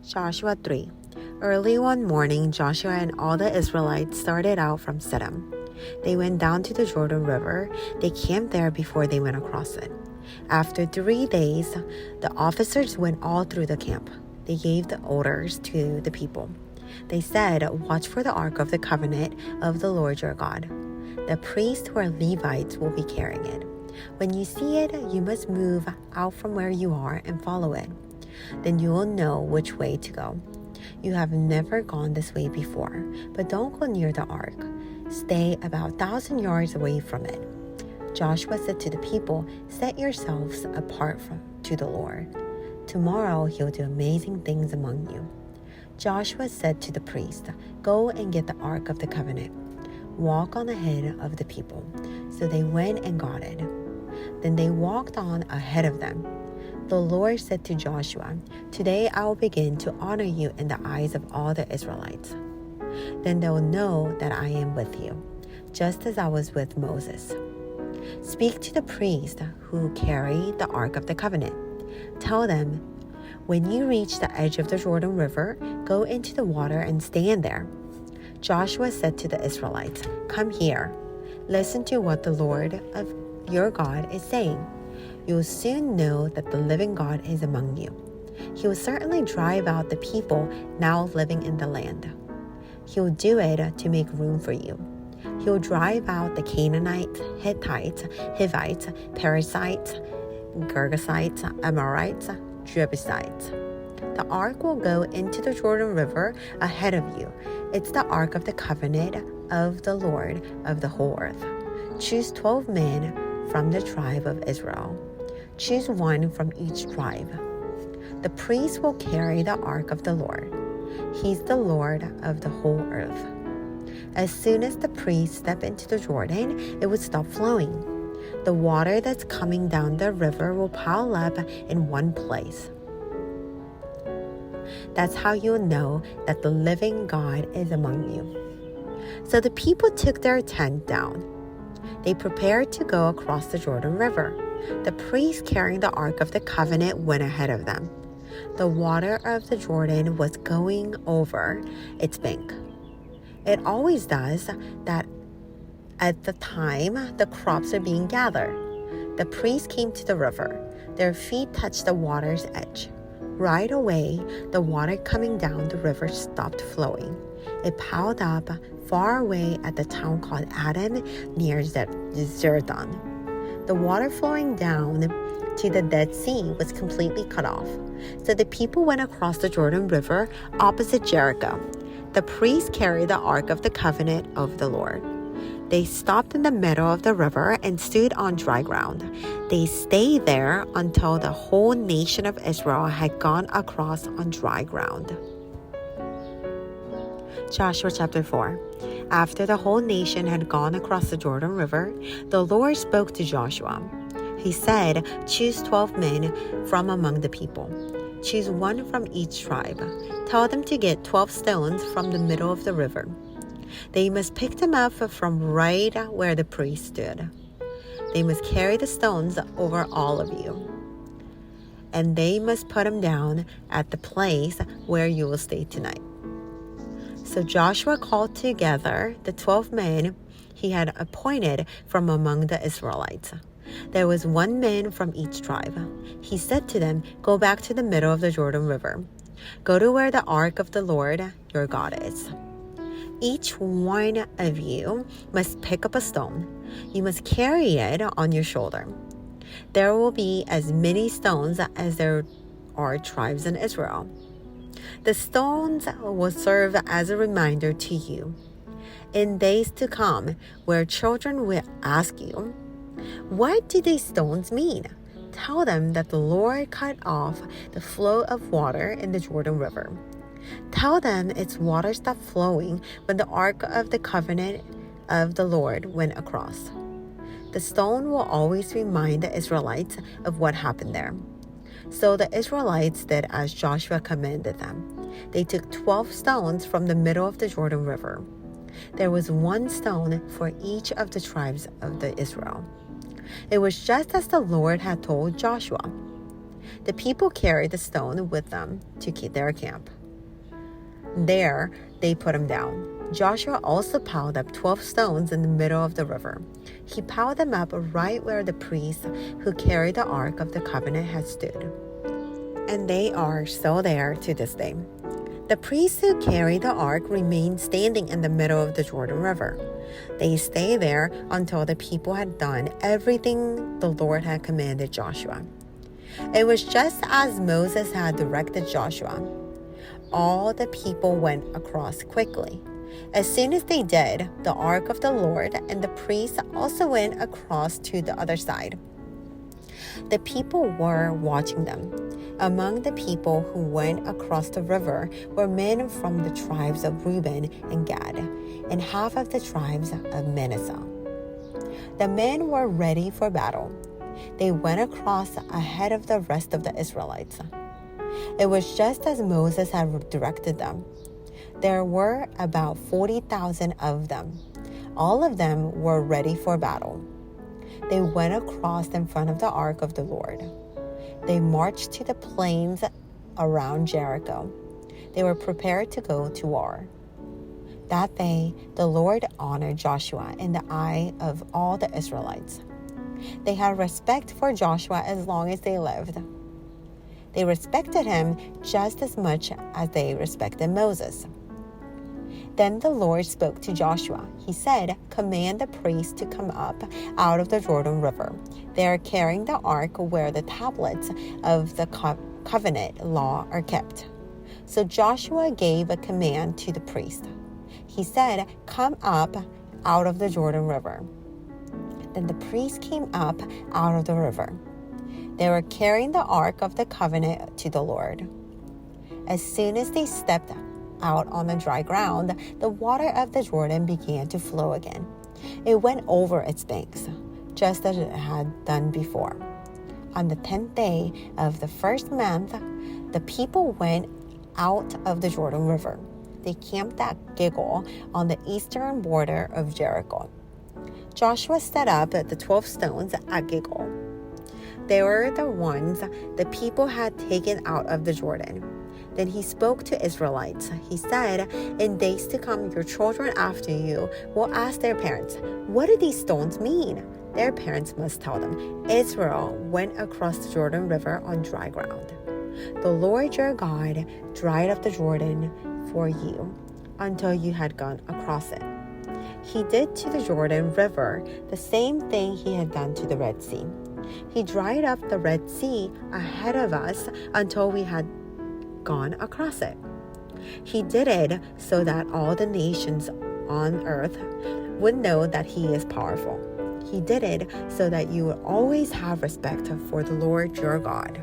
Joshua 3. Early one morning, Joshua and all the Israelites started out from Shittim. They went down to the Jordan River. They camped there before they went across it. After 3 days, the officers went all through the camp. They gave the orders to the people. They said, "Watch for the Ark of the Covenant of the Lord your God. The priests who are Levites will be carrying it. When you see it, you must move out from where you are and follow it. Then you will know which way to go. You have never gone this way before, but don't go near the ark. Stay about 1,000 yards away from it." Joshua said to the people, "Set yourselves apart to the Lord. Tomorrow he'll do amazing things among you." Joshua said to the priest, "Go and get the Ark of the Covenant. Walk on ahead of the people." So they went and got it. Then they walked on ahead of them. The Lord said to Joshua, "Today I will begin to honor you in the eyes of all the Israelites. Then they'll know that I am with you, just as I was with Moses. Speak to the priests who carry the Ark of the Covenant. Tell them, when you reach the edge of the Jordan River, go into the water and stand there." Joshua said to the Israelites, "Come here. Listen to what the Lord of your God is saying. You'll soon know that the living God is among you. He will certainly drive out the people now living in the land. He'll do it to make room for you. He'll drive out the Canaanites, Hittites, Hivites, Perizzites, Girgashites, Amorites, Jebusites. The ark will go into the Jordan River ahead of you. It's the Ark of the Covenant of the Lord of the whole earth. Choose 12 men from the tribe of Israel. Choose one from each tribe. The priest will carry the ark of the Lord. He's the Lord of the whole earth. As soon as the priest stepped into the Jordan, it would stop flowing. The water that's coming down the river will pile up in one place. That's how you'll know that the living God is among you." So the people took their tent down. They prepared to go across the Jordan River. The priest carrying the Ark of the Covenant went ahead of them. The water of the Jordan was going over its bank. It always does that at the time the crops are being gathered. The priests came to the river. Their feet touched the water's edge. Right away, the water coming down the river stopped flowing. It piled up far away at the town called Adam near Zerdan. The water flowing down to the Dead Sea was completely cut off. So the people went across the Jordan River opposite Jericho. The priests carried the Ark of the Covenant of the Lord. They stopped in the middle of the river and stood on dry ground. They stayed there until the whole nation of Israel had gone across on dry ground. Joshua chapter 4. After the whole nation had gone across the Jordan River, the Lord spoke to Joshua. He said, "Choose 12 men from among the people. Choose one from each tribe. Tell them to get 12 stones from the middle of the river. They must pick them up from right where the priest stood. They must carry the stones over all of you, and they must put them down at the place where you will stay tonight." So Joshua called together the 12 men he had appointed from among the Israelites. There was 1 man from each tribe. He said to them, "Go back to the middle of the Jordan River. Go to where the ark of the Lord your God is. Each one of you must pick up a stone. You must carry it on your shoulder. There will be as many stones as there are tribes in Israel. The stones will serve as a reminder to you. In days to come, where children will ask you, 'What do these stones mean?' Tell them that the Lord cut off the flow of water in the Jordan River. Tell them its water stopped flowing when the Ark of the Covenant of the Lord went across. The stone will always remind the Israelites of what happened there." So the Israelites did as Joshua commanded them. They took 12 stones from the middle of the Jordan River. There was 1 stone for each of the tribes of Israel. It was just as the Lord had told Joshua. The people carried the stone with them to keep their camp. There they put him down. Joshua also piled up 12 stones in the middle of the river. He piled them up right where the priests who carried the Ark of the Covenant had stood. And they are still there to this day. The priests who carried the ark remained standing in the middle of the Jordan River. They stayed there until the people had done everything the Lord had commanded Joshua. It was just as Moses had directed Joshua. All the people went across quickly. As soon as they did, the ark of the Lord and the priests also went across to the other side. The people were watching them. Among the people who went across the river were men from the tribes of Reuben and Gad, and half of the tribes of Manasseh. The men were ready for battle. They went across ahead of the rest of the Israelites. It was just as Moses had directed them. There were about 40,000 of them. All of them were ready for battle. They went across in front of the ark of the Lord. They marched to the plains around Jericho. They were prepared to go to war. That day, the Lord honored Joshua in the eye of all the Israelites. They had respect for Joshua as long as they lived. They respected him just as much as they respected Moses. Then the Lord spoke to Joshua. He said, "Command the priests to come up out of the Jordan River. They are carrying the ark where the tablets of the covenant law are kept." So Joshua gave a command to the priest. He said, "Come up out of the Jordan River." Then the priests came up out of the river. They were carrying the ark of the covenant to the Lord. As soon as they stepped out on the dry ground, the water of the Jordan began to flow again. It went over its banks, just as it had done before. On the 10th day of the first month, the people went out of the Jordan River. They camped at Gilgal on the eastern border of Jericho. Joshua set up the 12 stones at Gilgal. They were the ones the people had taken out of the Jordan. Then he spoke to Israelites. He said, "In days to come, your children after you will ask their parents, 'What do these stones mean?' Their parents must tell them, 'Israel went across the Jordan River on dry ground. The Lord your God dried up the Jordan for you until you had gone across it.' He did to the Jordan River the same thing he had done to the Red Sea. He dried up the Red Sea ahead of us until we had gone across it. He did it so that all the nations on earth would know that he is powerful. He did it so that you would always have respect for the Lord your God."